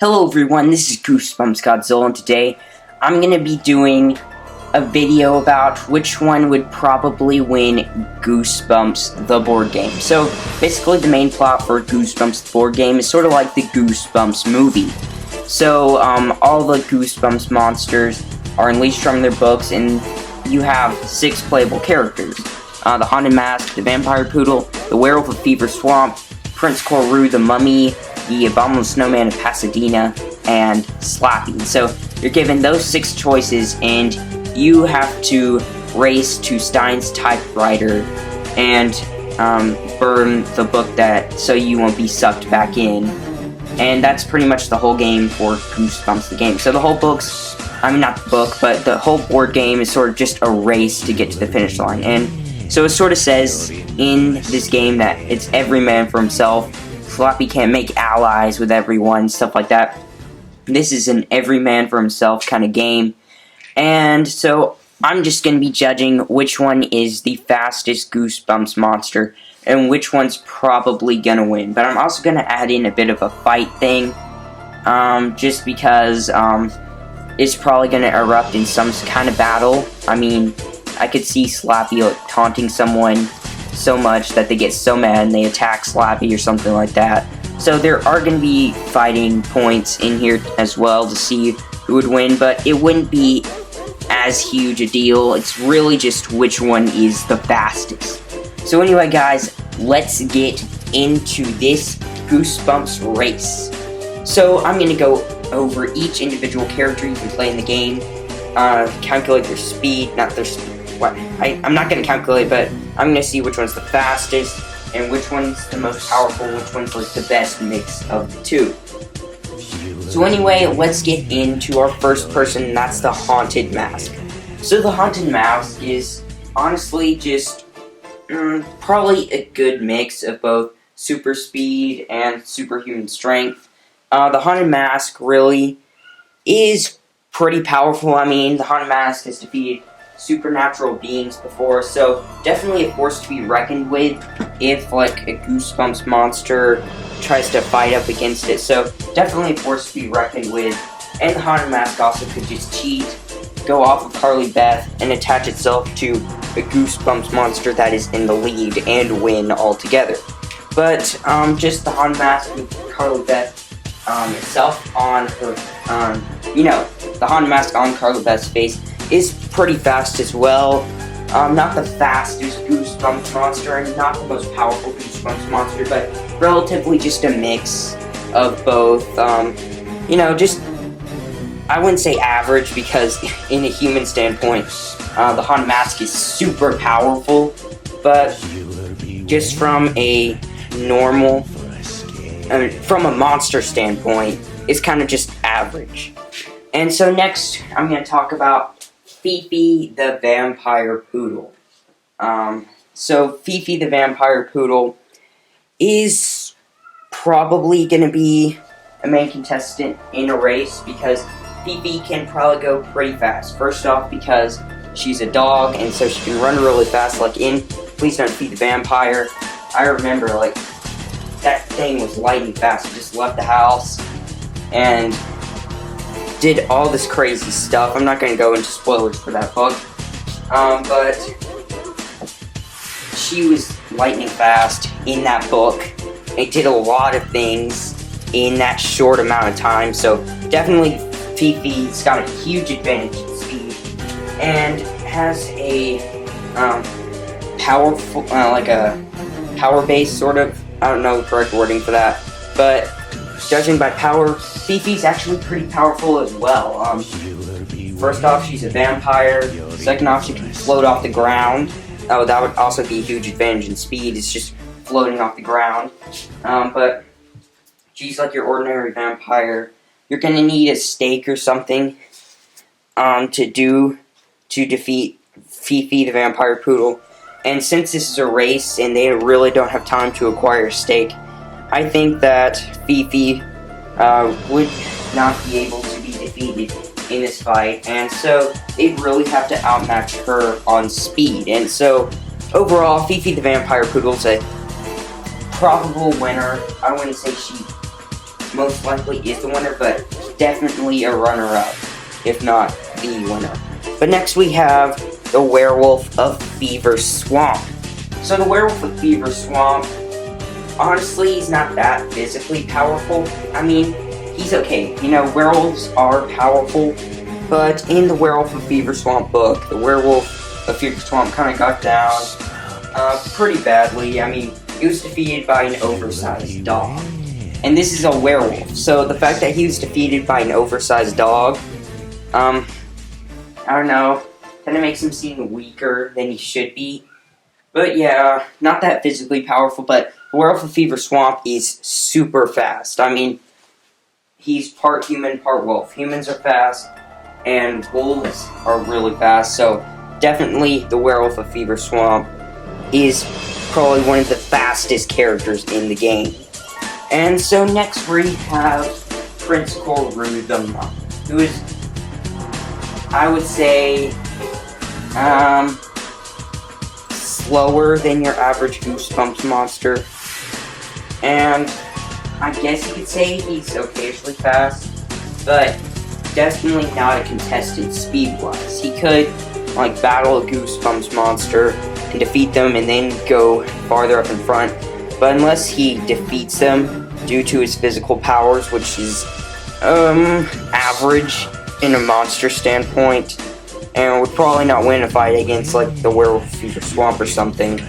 Hello everyone, this is Goosebumps Godzilla, and today I'm going to be doing a video about which one would probably win Goosebumps the board game. So, basically the main plot for Goosebumps the board game is sort of like the Goosebumps movie. So, all the Goosebumps monsters are unleashed from their books, and you have 6 playable characters. The Haunted Mask, the Vampire Poodle, the Werewolf of Fever Swamp, Prince Corru the Mummy, the Abominable Snowman of Pasadena, and Slappy. So you're given those 6 choices, and you have to race to Stine's typewriter and burn the book so you won't be sucked back in. And that's pretty much the whole game for Goosebumps the game. So the whole not the book, but the whole board game is sort of just a race to get to the finish line. And so it sort of says in this game that it's every man for himself. Slappy can't make allies with everyone, stuff like that. This is an every man for himself kind of game. And so I'm just going to be judging which one is the fastest Goosebumps monster and which one's probably going to win. But I'm also going to add in a bit of a fight thing, just because it's probably going to erupt in some kind of battle. I mean, I could see Slappy taunting someone so much that they get so mad and they attack Slappy or something like that. So there are going to be fighting points in here as well to see who would win, but it wouldn't be as huge a deal. It's really just which one is the fastest. So anyway guys, let's get into this Goosebumps race. So I'm going to go over each individual character you can play in the game, calculate their speed, I'm not going to calculate, but I'm going to see which one's the fastest, and which one's the most powerful, which one's like the best mix of the two. So anyway, let's get into our first person, and that's the Haunted Mask. So the Haunted Mask is honestly just probably a good mix of both super speed and superhuman strength. The Haunted Mask really is pretty powerful. I mean, the Haunted Mask has defeated supernatural beings before, so definitely a force to be reckoned with if like a Goosebumps monster tries to fight up against it. So definitely a force to be reckoned with. And the Haunted Mask also could just cheat, go off of Carly Beth, and attach itself to a Goosebumps monster that is in the lead and win altogether. But just the Haunted Mask with Carly Beth itself on her, the Haunted Mask on Carly Beth's face is pretty fast as well. Not the fastest Goosebumps monster, and not the most powerful Goosebumps monster, but relatively just a mix of both. Just, I wouldn't say average, because in a human standpoint, the Haunted Mask is super powerful, but just from a monster standpoint, it's kind of just average. And so next, I'm going to talk about Fifi the Vampire Poodle. So Fifi the Vampire Poodle is probably going to be a main contestant in a race, because Fifi can probably go pretty fast. First off, because she's a dog, and so she can run really fast, like in Please Don't Feed the Vampire. I remember, like, that thing was lightning fast. It just left the house and did all this crazy stuff. I'm not going to go into spoilers for that book, but she was lightning fast in that book. It did a lot of things in that short amount of time, so definitely Fifi's got a huge advantage in speed, and has a powerful, like a power base sort of. I don't know the correct wording for that, but judging by power, Fifi's actually pretty powerful as well. First off, she's a vampire. Second off, she can float off the ground. Oh, that would also be a huge advantage in speed. It's just floating off the ground. But she's like your ordinary vampire. You're gonna need a stake or something to defeat Fifi the Vampire Poodle. And since this is a race and they really don't have time to acquire a stake, I think that Fifi would not be able to be defeated in this fight, and so they really have to outmatch her on speed. And so overall, Fifi the Vampire Poodle's a probable winner. I wouldn't say she most likely is the winner, but definitely a runner-up, if not the winner. But next we have the Werewolf of Fever Swamp. So the Werewolf of Fever Swamp, honestly, he's not that physically powerful. I mean, he's okay. You know, werewolves are powerful, but in the Werewolf of Fever Swamp book, the Werewolf of Fever Swamp kind of got down pretty badly. I mean, he was defeated by an oversized dog. And this is a werewolf, so the fact that he was defeated by an oversized dog, I don't know, kind of makes him seem weaker than he should be. But yeah, not that physically powerful, but the Werewolf of Fever Swamp is super fast. I mean, he's part human, part wolf. Humans are fast, and wolves are really fast, so definitely the Werewolf of Fever Swamp is probably one of the fastest characters in the game. And so next we have Prince Koru the Monk, who is, I would say, slower than your average Goosebumps monster. And I guess you could say he's occasionally fast, but definitely not a contested speed-wise. He could, like, battle a Goosebumps monster and defeat them and then go farther up in front. But unless he defeats them due to his physical powers, which is average in a monster standpoint, and would probably not win a fight against like the Werewolf of Fever Swamp or something.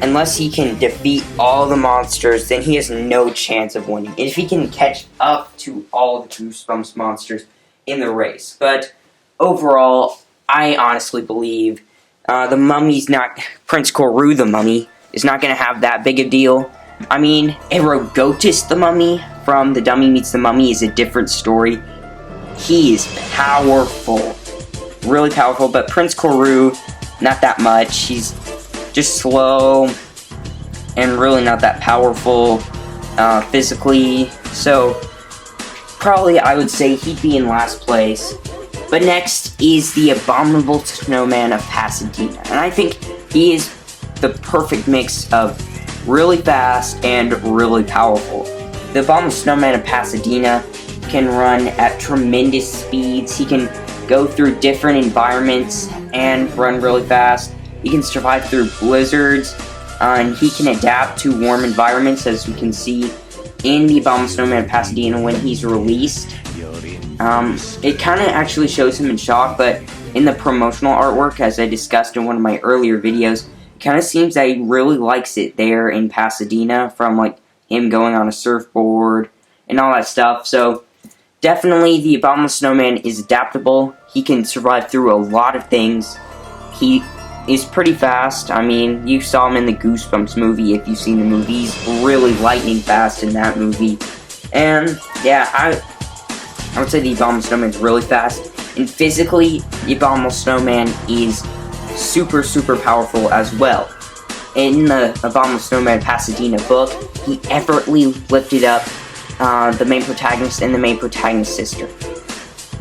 Unless he can defeat all the monsters, then he has no chance of winning. If he can catch up to all the Goosebumps monsters in the race. But overall, I honestly believe the mummy's not... Prince Koru the Mummy is not going to have that big a deal. I mean, Erogotus the Mummy from The Dummy Meets the Mummy is a different story. He is powerful. Really powerful, but Prince Koru, not that much. He's just slow and really not that powerful physically. So, probably I would say he'd be in last place. But next is the Abominable Snowman of Pasadena. And I think he is the perfect mix of really fast and really powerful. The Abominable Snowman of Pasadena can run at tremendous speeds. He can go through different environments and run really fast. He can survive through blizzards, and he can adapt to warm environments, as we can see in the Abominable Snowman of Pasadena when he's released. It kind of actually shows him in shock, but in the promotional artwork, as I discussed in one of my earlier videos, it kind of seems that he really likes it there in Pasadena, from like him going on a surfboard and all that stuff. So definitely the Abominable Snowman is adaptable. He can survive through a lot of things. He is pretty fast. I mean, you saw him in the Goosebumps movie if you've seen the movie. He's really lightning fast in that movie. And yeah, I would say the Abominable Snowman is really fast. And physically, the Abominable Snowman is super, super powerful as well. In the Abominable Snowman Pasadena book, he effortlessly lifted up the main protagonist and the main protagonist's sister.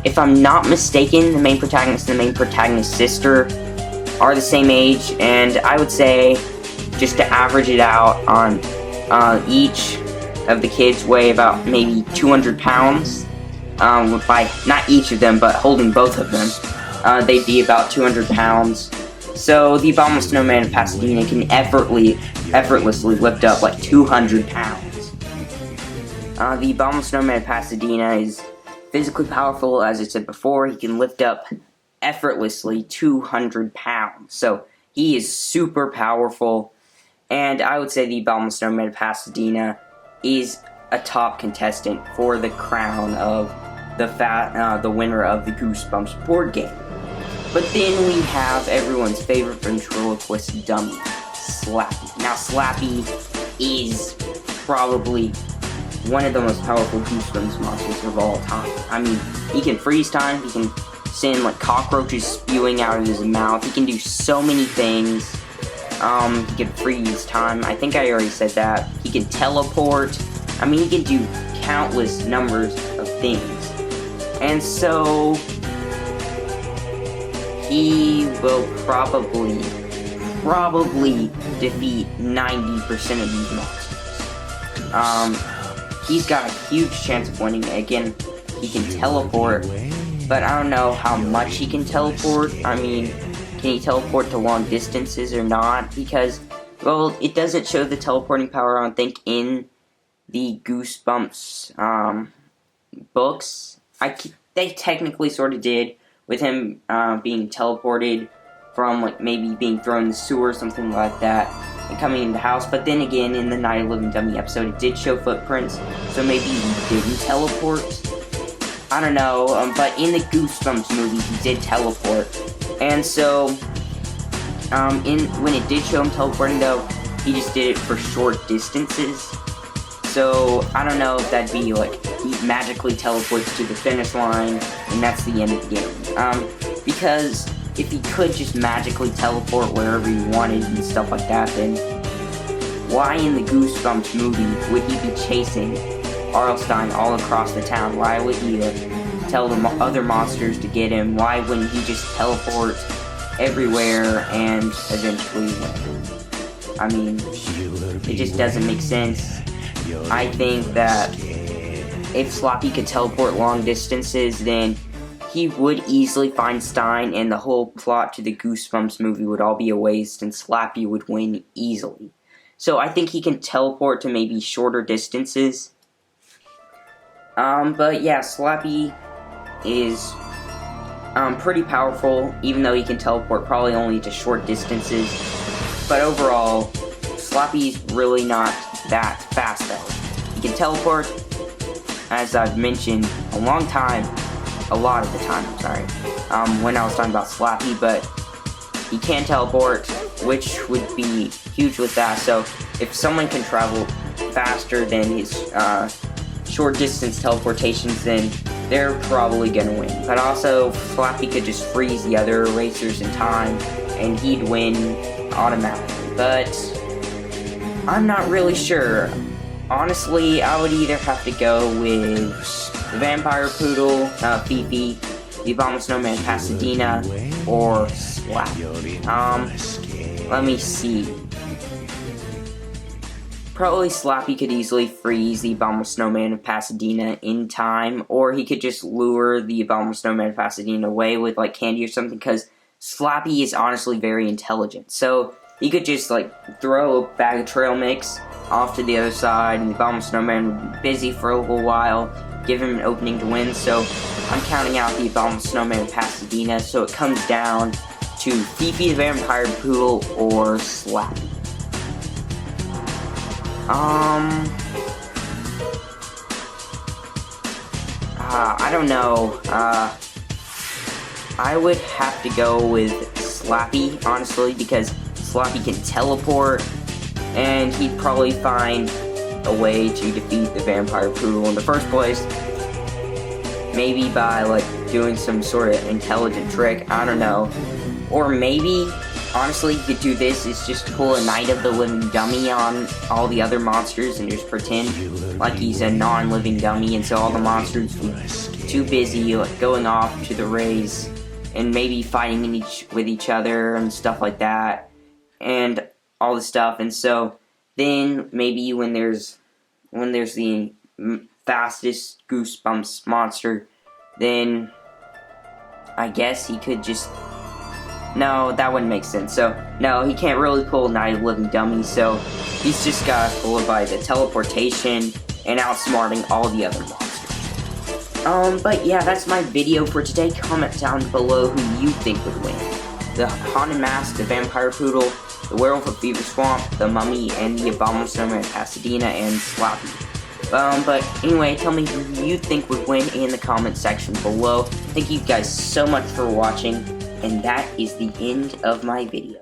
If I'm not mistaken, the main protagonist and the main protagonist's sister are the same age, and I would say, just to average it out on each of the kids weigh about maybe 200 pounds. By not each of them, but holding both of them, they'd be about 200 pounds. So the Abominable Snowman of Pasadena can effortlessly lift up like 200 pounds. The Abominable Snowman of Pasadena is physically powerful, as I said before. He can lift up effortlessly 200 pounds. So he is super powerful, and I would say the Abominable Snowman of Pasadena is a top contestant for the crown of the winner of the Goosebumps board game. But then we have everyone's favorite ventriloquist dummy, Slappy. Now, Slappy is probably one of the most powerful Goosebumps monsters of all time. I mean, he can freeze time, he can send like cockroaches spewing out of his mouth, he can do so many things. He can freeze time, I think I already said that. He can teleport, I mean, he can do countless numbers of things. And so he will probably defeat 90% of these monsters. he's got a huge chance of winning. Again, he can teleport, but I don't know how much he can teleport. I mean, can he teleport to long distances or not? Because, well, it doesn't show the teleporting power, I don't think, in the Goosebumps books. They technically sort of did, with him being teleported from, like, maybe being thrown in the sewer or something like that, and coming in the house. But then again, in the Night of Living Dummy episode, it did show footprints, so maybe he didn't teleport. I don't know, but in the Goosebumps movie, he did teleport. And so, when it did show him teleporting, though, he just did it for short distances. So, I don't know if that'd be, like, he magically teleports to the finish line, and that's the end of the game. Because if he could just magically teleport wherever he wanted and stuff like that, then why in the Goosebumps movie would he be chasing Stine all across the town? Why would he tell the other monsters to get him? Why wouldn't he just teleport everywhere and eventually win? I mean, it just doesn't make sense. I think that if Slappy could teleport long distances, then he would easily find Stine, and the whole plot to the Goosebumps movie would all be a waste, and Slappy would win easily. So I think he can teleport to maybe shorter distances. But yeah, Slappy is pretty powerful, even though he can teleport probably only to short distances. But overall, Slappy's really not that fast though. He can teleport, as I've mentioned, a lot of the time, I'm sorry, when I was talking about Slappy, but he can teleport, which would be huge with that. So if someone can travel faster than his short distance teleportations, then they're probably gonna win. But also, Slappy could just freeze the other racers in time, and he'd win automatically. But I'm not really sure. Honestly, I would either have to go with the Vampire Poodle, Fifi, the Abominable Snowman Pasadena, or Slappy. Let me see. Probably Slappy could easily freeze the Abominable Snowman of Pasadena in time, or he could just lure the Abominable Snowman of Pasadena away with, like, candy or something, because Slappy is honestly very intelligent. So he could just, like, throw a bag of trail mix off to the other side, and the Abominable Snowman would be busy for a little while, give him an opening to win. So I'm counting out the Abominable Snowman of Pasadena, so it comes down to Fifi the Vampire Poodle or Slappy. I don't know. I would have to go with Slappy, honestly, because Slappy can teleport, and he'd probably find a way to defeat the Vampire Poodle in the first place. Maybe by, like, doing some sort of intelligent trick, I don't know. Or maybe, honestly, he could do this, is just pull a Night of the Living Dummy on all the other monsters and just pretend like he's a non-living dummy, and so all the monsters would be too busy, like, going off to the race and maybe fighting with each other and stuff like that, and all this stuff. And so then maybe when there's the fastest Goosebumps monster, then I guess he could just... No, that wouldn't make sense. So, no, he can't really pull Night of the Living Dummy, so he's just got to pull it by the teleportation and outsmarting all the other monsters. But yeah, that's my video for today. Comment down below who you think would win. The Haunted Mask, the Vampire Poodle, the Werewolf of Fever Swamp, the Mummy, and the Abominable Snowman Pasadena, and Slappy. But anyway, tell me who you think would win in the comment section below. Thank you guys so much for watching, and that is the end of my video.